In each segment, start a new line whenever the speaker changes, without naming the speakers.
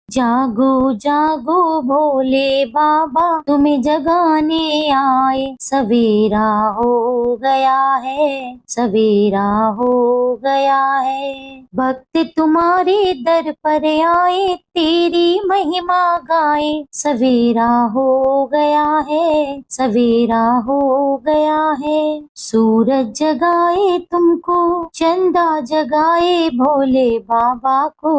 जागो जागो भोले बाबा, तुम्हें जगाने आए। सवेरा हो गया है, सवेरा हो गया है। भक्त तुम्हारे दर पर आए, तेरी महिमा गाए। सवेरा हो गया है, सवेरा हो गया है। सूरज जगाए तुमको, चंदा जगाए भोले बाबा को,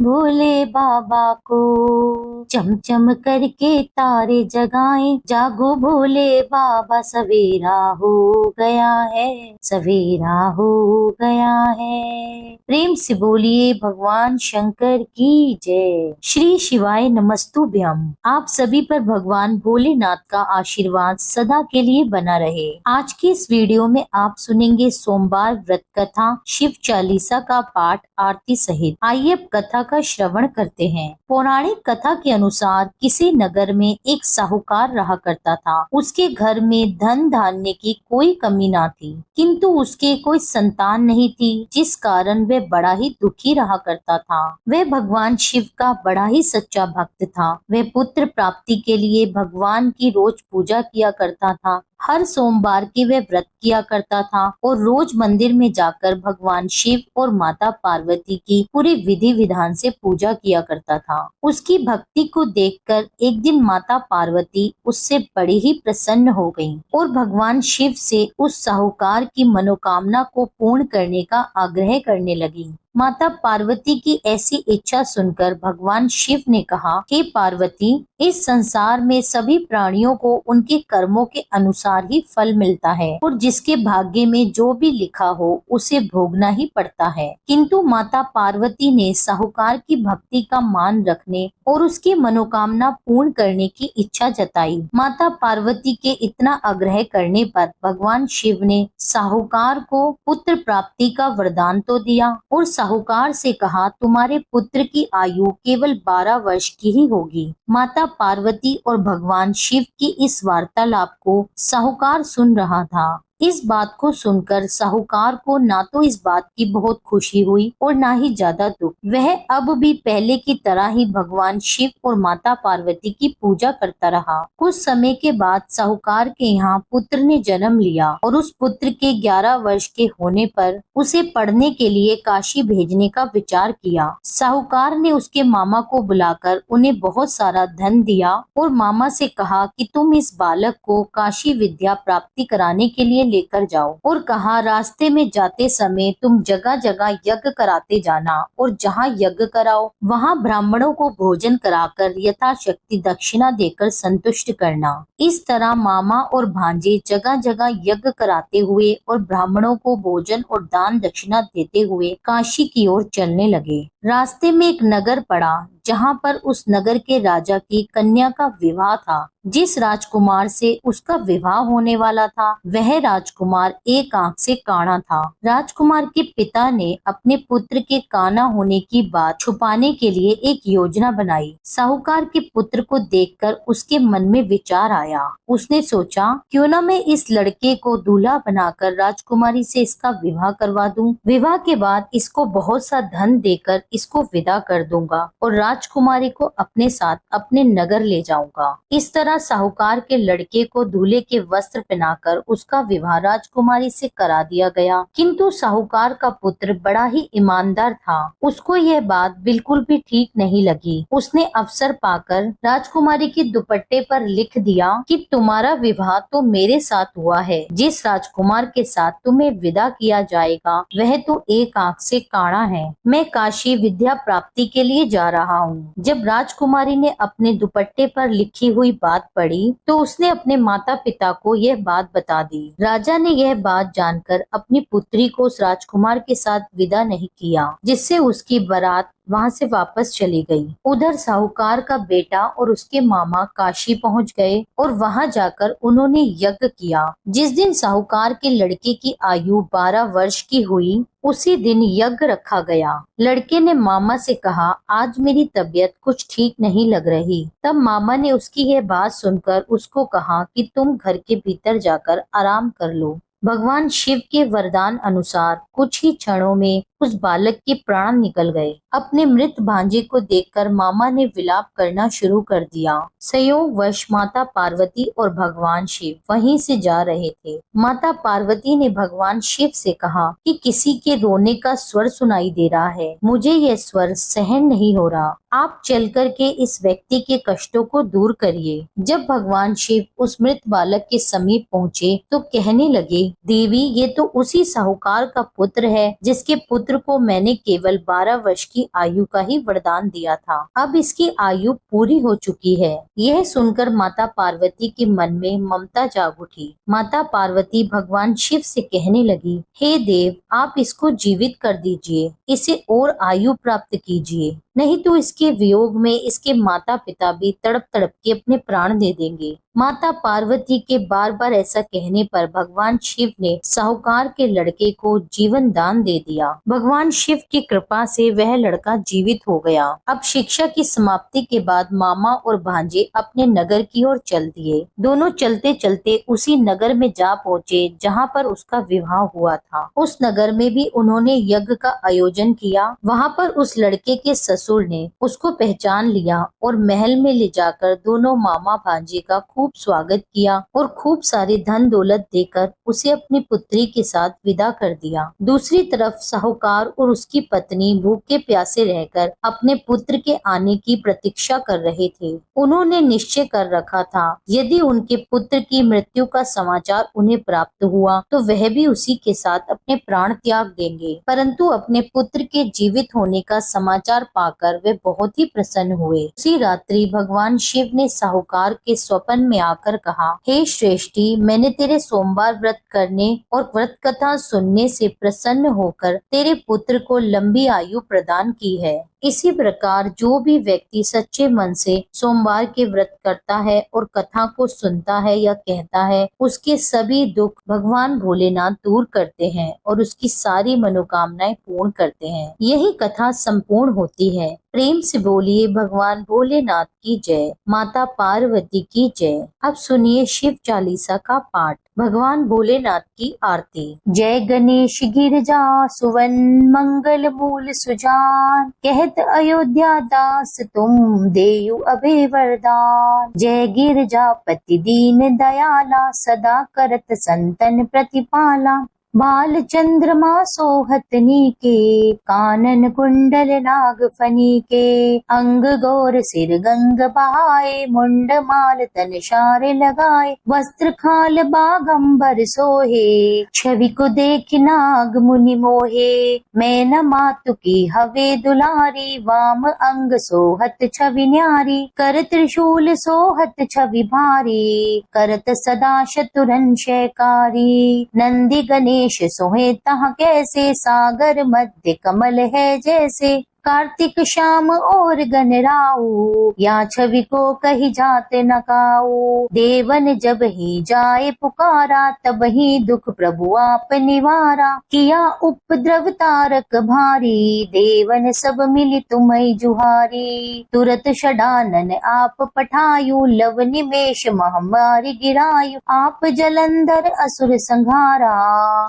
भोले बाबा को। चमचम करके तारे जगाए, जागो भोले बाबा। सवेरा हो गया है, सवेरा हो गया है। प्रेम से बोलिए भगवान शंकर की जय। श्री शिवाय नमस्तुभ्यम। आप सभी पर भगवान भोलेनाथ का आशीर्वाद सदा के लिए बना रहे। आज की इस वीडियो में आप सुनेंगे सोमवार व्रत कथा, शिव चालीसा का पाठ आरती सहित। आइए अब कथा का श्रवण करते हैं। पौराणिक कथा के अनुसार किसी नगर में एक साहूकार रहा करता था। उसके घर में धन धान्य की कोई कमी ना थी, किंतु उसके कोई संतान नहीं थी, जिस कारण वह बड़ा ही दुखी रहा करता था। वह भगवान शिव का बड़ा ही सच्चा भक्त था। वह पुत्र प्राप्ति के लिए भगवान की रोज पूजा किया करता था। हर सोमवार की वह व्रत किया करता था और रोज मंदिर में जाकर भगवान शिव और माता पार्वती की पूरे विधि विधान से पूजा किया करता था। उसकी भक्ति को देखकर एक दिन माता पार्वती उससे बड़ी ही प्रसन्न हो गईं और भगवान शिव से उस साहूकार की मनोकामना को पूर्ण करने का आग्रह करने लगी। माता पार्वती की ऐसी इच्छा सुनकर भगवान शिव ने कहा, हे पार्वती, इस संसार में सभी प्राणियों को उनके कर्मों के अनुसार ही फल मिलता है और जिसके भाग्य में जो भी लिखा हो उसे भोगना ही पड़ता है। किंतु माता पार्वती ने साहूकार की भक्ति का मान रखने और उसकी मनोकामना पूर्ण करने की इच्छा जताई। माता पार्वती के इतना आग्रह करने पर भगवान शिव ने साहूकार को पुत्र प्राप्ति का वरदान तो दिया और साहूकार से कहा, तुम्हारे पुत्र की आयु केवल 12 वर्ष की ही होगी। माता पार्वती और भगवान शिव की इस वार्तालाप को साहूकार सुन रहा था। इस बात को सुनकर साहूकार को ना तो इस बात की बहुत खुशी हुई और ना ही ज्यादा दुख। वह अब भी पहले की तरह ही भगवान शिव और माता पार्वती की पूजा करता रहा। कुछ समय के बाद साहूकार के यहाँ पुत्र ने जन्म लिया और उस पुत्र के 11 वर्ष के होने पर उसे पढ़ने के लिए काशी भेजने का विचार किया। साहूकार ने उसके मामा को बुलाकर उन्हें बहुत सारा धन दिया और मामा से कहा कि तुम इस बालक को काशी विद्या प्राप्ति कराने के लिए लेकर जाओ और कहा, रास्ते में जाते समय तुम जगह जगह यज्ञ कराते जाना और जहाँ यज्ञ कराओ वहाँ ब्राह्मणों को भोजन कराकर यथाशक्ति दक्षिणा देकर संतुष्ट करना। इस तरह मामा और भांजे जगह जगह यज्ञ कराते हुए और ब्राह्मणों को भोजन और दान दक्षिणा देते हुए काशी की ओर चलने लगे। रास्ते में एक नगर पड़ा जहाँ पर उस नगर के राजा की कन्या का विवाह था। जिस राजकुमार से उसका विवाह होने वाला था वह राजकुमार एक आंख से काना था। राजकुमार के पिता ने अपने पुत्र के काना होने की बात छुपाने के लिए एक योजना बनाई। साहूकार के पुत्र को देखकर उसके मन में विचार आया। उसने सोचा, क्यों न मैं इस लड़के को दूल्हा बनाकर राजकुमारी से इसका विवाह करवा दूं। विवाह के बाद इसको बहुत सा धन देकर इसको विदा कर दूंगा और राजकुमारी को अपने साथ अपने नगर ले जाऊंगा। इस तरह साहूकार के लड़के को दूल्हे के वस्त्र पहनाकर उसका विवाह राजकुमारी से करा दिया गया। किंतु साहूकार का पुत्र बड़ा ही ईमानदार था। उसको यह बात बिल्कुल भी ठीक नहीं लगी। उसने अवसर पाकर राजकुमारी के दुपट्टे पर लिख दिया कि तुम्हारा विवाह तो मेरे साथ हुआ है। जिस राजकुमार के साथ तुम्हें विदा किया जाएगा वह तो एक आंख से काना है। मैं काशी विद्या प्राप्ति के लिए जा रहा हूँ। जब राजकुमारी ने अपने दुपट्टे पर लिखी हुई बात पड़ी तो उसने अपने माता पिता को यह बात बता दी। राजा ने यह बात जानकर अपनी पुत्री को उस राजकुमार के साथ विदा नहीं किया, जिससे उसकी बारात वहाँ से वापस चली गई। उधर साहूकार का बेटा और उसके मामा काशी पहुँच गए और वहाँ जाकर उन्होंने यज्ञ किया। जिस दिन साहूकार के लड़के की आयु 12 वर्ष की हुई उसी दिन यज्ञ रखा गया। लड़के ने मामा से कहा, आज मेरी तबीयत कुछ ठीक नहीं लग रही। तब मामा ने उसकी यह बात सुनकर उसको कहा कि तुम घर के भीतर जाकर आराम कर लो। भगवान शिव के वरदान अनुसार कुछ ही क्षणों में उस बालक के प्राण निकल गए। अपने मृत भांजे को देखकर मामा ने विलाप करना शुरू कर दिया। संयोगवश माता पार्वती और भगवान शिव वहीं से जा रहे थे। माता पार्वती ने भगवान शिव से कहा कि किसी के रोने का स्वर सुनाई दे रहा है, मुझे यह स्वर सहन नहीं हो रहा, आप चल कर के इस व्यक्ति के कष्टों को दूर करिए। जब भगवान शिव उस मृत बालक के समीप पहुँचे तो कहने लगे, देवी ये तो उसी साहूकार का पुत्र है जिसके पुत्र को मैंने केवल 12 वर्ष की आयु का ही वरदान दिया था। अब इसकी आयु पूरी हो चुकी है। यह सुनकर माता पार्वती के मन में ममता जाग उठी। माता पार्वती भगवान शिव से कहने लगी, हे देव, आप इसको जीवित कर दीजिए, इसे और आयु प्राप्त कीजिए, नहीं तो इसके वियोग में इसके माता पिता भी तड़प तड़प के अपने प्राण दे देंगे। माता पार्वती के बार बार ऐसा कहने पर भगवान शिव ने साहूकार के लड़के को जीवन दान दे दिया। भगवान शिव की कृपा से वह लड़का जीवित हो गया। अब शिक्षा की समाप्ति के बाद मामा और भांजे अपने नगर की ओर चल दिए। दोनों चलते चलते उसी नगर में जा पहुँचे जहाँ पर उसका विवाह हुआ था। उस नगर में भी उन्होंने यज्ञ का आयोजन किया। वहाँ पर उस लड़के के ससुर ने उसको पहचान लिया और महल में ले जाकर दोनों मामा भांजे का खूब स्वागत किया और खूब सारी धन दौलत देकर उसे अपनी पुत्री के साथ विदा कर दिया। दूसरी तरफ साहूकार और उसकी पत्नी भूखे प्यासे रहकर अपने पुत्र के आने की प्रतीक्षा कर रहे थे। उन्होंने निश्चय कर रखा था यदि उनके पुत्र की मृत्यु का समाचार उन्हें प्राप्त हुआ तो वह भी उसी के साथ अपने प्राण त्याग देंगे। परंतु अपने पुत्र के जीवित होने का समाचार पाकर वे बहुत ही प्रसन्न हुए। उसी रात्रि भगवान शिव ने साहूकार के स्वप्न में आकर कहा, हे श्रेष्ठी, मैंने तेरे सोमवार व्रत करने और व्रत कथा सुनने से प्रसन्न होकर तेरे पुत्र को लंबी आयु प्रदान की है। इसी प्रकार जो भी व्यक्ति सच्चे मन से सोमवार के व्रत करता है और कथा को सुनता है या कहता है, उसके सभी दुख भगवान भोलेनाथ दूर करते हैं और उसकी सारी मनोकामनाएं पूर्ण करते हैं। यही कथा संपूर्ण होती है। प्रेम से बोलिए भगवान भोलेनाथ की जय, माता पार्वती की जय। अब सुनिए शिव चालीसा का पाठ। भगवान भोलेनाथ की आरती। जय गणेश गिरजा सुवन मंगल मूल सुजान, कहत अयोध्या दास तुम देयु अभय वरदान। जय गिरजा पति दीन दयाला, सदा करत संतन प्रतिपाला। बाल चंद्रमा सोहतनी के, कानन कुंडल नाग फनी के। अंग गौर सिर गंग बहाए, मुंड माल तन शार लगाए। वस्त्र खाल बागंबर सोहे, छवि को देख नाग मुनि मोहे। मैं न मातु की हवे दुलारी, वाम अंग सोहत छवि न्यारी। कर त्रिशूल सोहत छवि भारी, करत सदा शतुरन शयकारी। नंदी गणेश सोहे तहाँ कैसे, सागर मध्य कमल है जैसे। कार्तिक श्याम और गणराऊ, या छवि को कही जात न काऊ। देवन जब ही जाए पुकारा, तब ही दुख प्रभु आप निवारा। किया उपद्रव तारक भारी, देवन सब मिली तुम्हि जुहारी। तुरत षडानन आप पठायु, लव निमेष महामारी गिरायु। आप जलंधर असुर संहारा,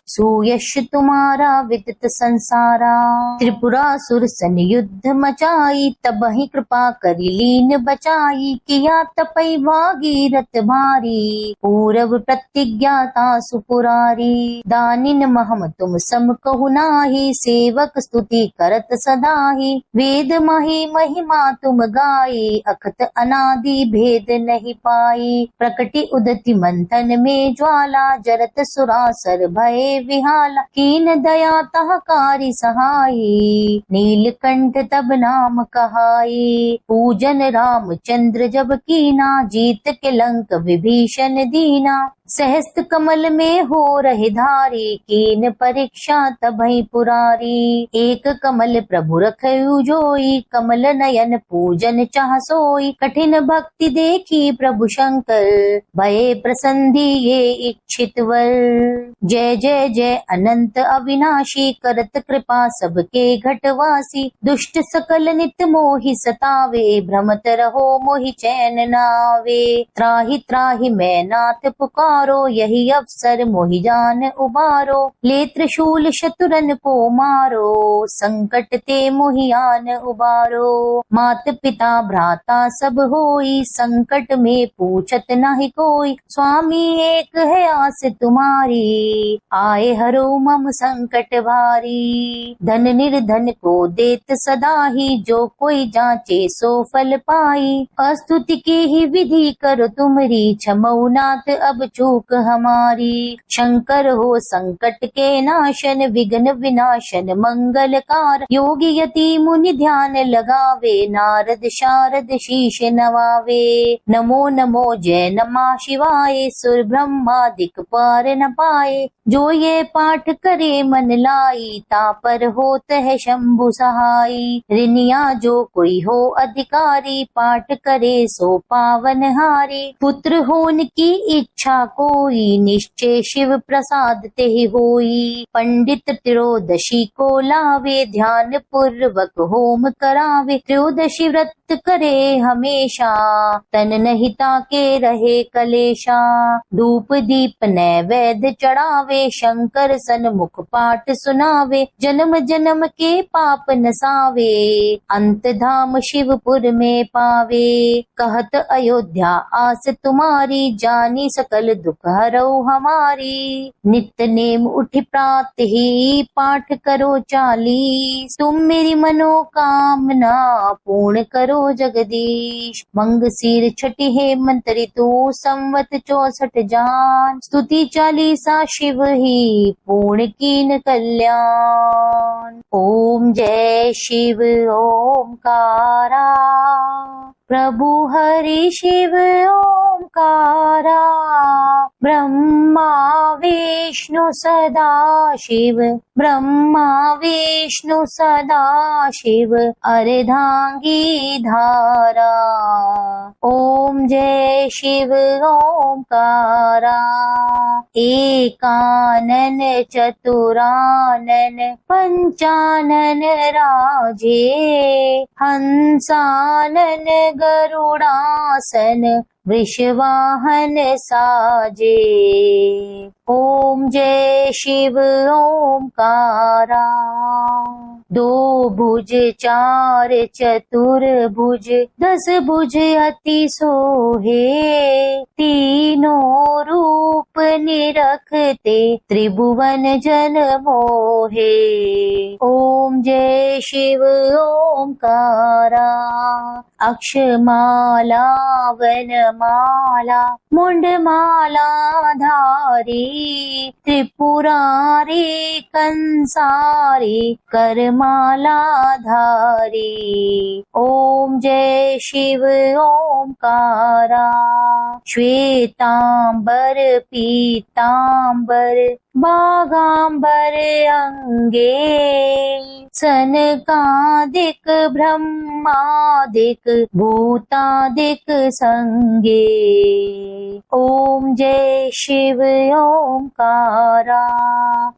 सुयश तुम्हारा विदित संसारा। त्रिपुरासुर सन युद्ध मचाई, तब ही कृपा करी लीन बचाई। किया तपई भागीरथ भारी, पूरव प्रतिज्ञाता सुपुरारी। दानिन महम तुम सम कहु नाही, सेवक स्तुति करत सदाही। वेद मही महिमा तुम गाई, अखत अनादि भेद नहीं पाई। प्रकटि उदति मंथन में ज्वाला, जरत सुरासर भय विहाला। कीन दया तह कारी सहाई, नीलकंठ तब नाम कहाई। पूजन रामचंद्र जब कीना, जीत के लंक विभीषण दीना। सहस्त्र कमल में हो रहे धारी, कीन परीक्षा तबहि पुरारी। एक कमल प्रभु रखयु जोई, कमल नयन पूजन चाह सोई। कठिन भक्ति देखी प्रभु शंकर, भये प्रसन्धि ये इच्छित वर। जय जय जय अनंत अविनाशी, करत कृपा सबके घटवासी। दुष्ट सकल नित मोहि सतावे, भ्रमत रहो मोहि चैन नावे। त्राहि त्राहि मैं नाथ पुकार, पुकारो, यही अवसर मोहि जान उबारो। ले त्रिशूल शत्रुन को मारो, संकट ते मोहि आन उबारो। मात पिता भ्राता सब होई, संकट में पूछत नाही कोई। स्वामी एक है आस तुम्हारी, आए हरो मम संकट भारी। धन निर्धन को देत सदा ही, जो कोई जांचे सो फल पाई। अस्तुति की ही विधि करो तुमरी, क्षमौ नाथ अब चूक हमारी। शंकर हो संकट के नाशन, विघ्न विनाशन मंगलकार। योगी यति मुनि ध्यान लगावे, नारद शारद शीश नवावे। नमो नमो जय नमः शिवाय, सुर ब्रह्मादिक पार न पाए। जो ये पाठ करे मन लाई, तापर होत है शंभु सहाई। ऋनिया जो कोई हो अधिकारी, पाठ करे सो पावन हारी। पुत्र होन की इच्छा कोई, निश्चय शिव प्रसाद ते होई। पंडित त्रयोदशी को लावे, ध्यान पूर्वक होम करावे। त्रयोदशी व्रत करे हमेशा, तन नहीं ताके रहे कलेशा। धूप दीप नैवेद्य चढ़ावे, शंकर सन्मुख पाठ सुनावे। जन्म जन्म के पाप नसावे, अंत धाम शिवपुर में पावे। कहत अयोध्या आस तुम्हारी, जानी सकल दुख हरौ हमारी। नित्य नेम उठ प्रात ही, पाठ करो 40। तुम मेरी मनोकामना पूर्ण करो जगदीश। मंगशीर छठी हेमंत ऋतु, संवत 64 जान। स्तुति 40 शिव ही, पूर्ण कीन कल्याण। ओम जय शिव ओमकारा, प्रभु हरि शिव ओमकारा। ब्रह्मा विष्णु सदा शिव, ब्रह्मा विष्णु सदा शिव। अर्धांगी धारा, ओम जय शिव ओमकारा। एकानन चतुरानन, पंचानन राजे। हंसानन गरुड़ासन, वृषवाहन साजे। ओम जय शिव ओमकारा। 2 भुज 4 चतुर्भुज, 10 भुज अति सोहे। तीनों रूप निरखते, त्रिभुवन जन मोहे। ओम जय शिव ओमकारा। अक्षमाला वनमाला, मुंडमाला धारी। त्रिपुरारी कंसारी, करमाला धारी। ओम जय शिव ओमकारा। श्वेतांबर पीतांबर, बागांबर अंगे। सनकादिक ब्रह्मादिक, भूतादिक संगे। ओम जय शिव ओमकारा।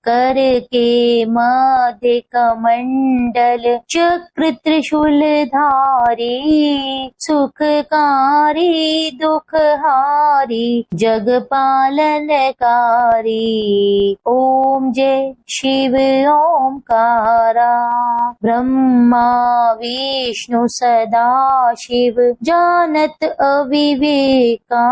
कर के मध्य कमंडल, चक्र त्रिशूल धारी। सुखकारी दुखहारी, जग पालनकारी। ओम जय शिव ओमकारा। ब्रह्मा विष्णु सदा शिव, जानत अविवेका।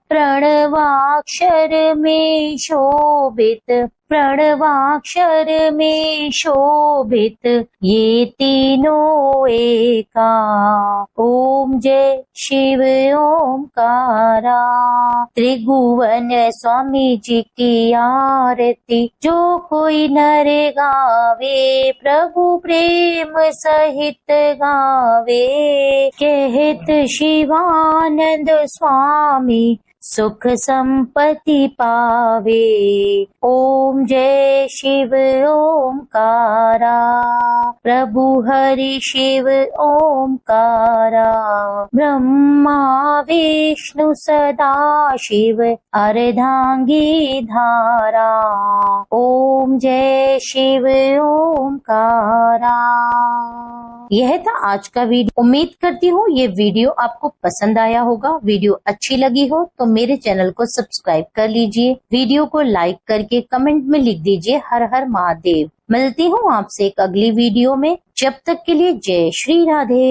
प्रणवाक्षर में शोभित, प्रणवाक्षर में शोभित। ये तीनों एका। ओम जय शिव ओमकारा। त्रिभुवन स्वामी जी की आरती, जो कोई नर गावे। प्रभु प्रेम सहित गावे। कहत शिवानंद स्वामी, सुख संपत्ति पावे। ओम जय शिव ओमकारा। प्रभु हरि शिव ओमकारा। ब्रह्मा विष्णु सदा शिव, अर्धांगी धारा। ओम जय शिव ओमकारा। यह था आज का वीडियो। उम्मीद करती हूँ ये वीडियो आपको पसंद आया होगा। वीडियो अच्छी लगी हो तो मेरे चैनल को सब्सक्राइब कर लीजिए। वीडियो को लाइक करके कमेंट में लिख दीजिए हर हर महादेव। मिलती हूँ आपसे एक अगली वीडियो में। जब तक के लिए जय श्री राधे।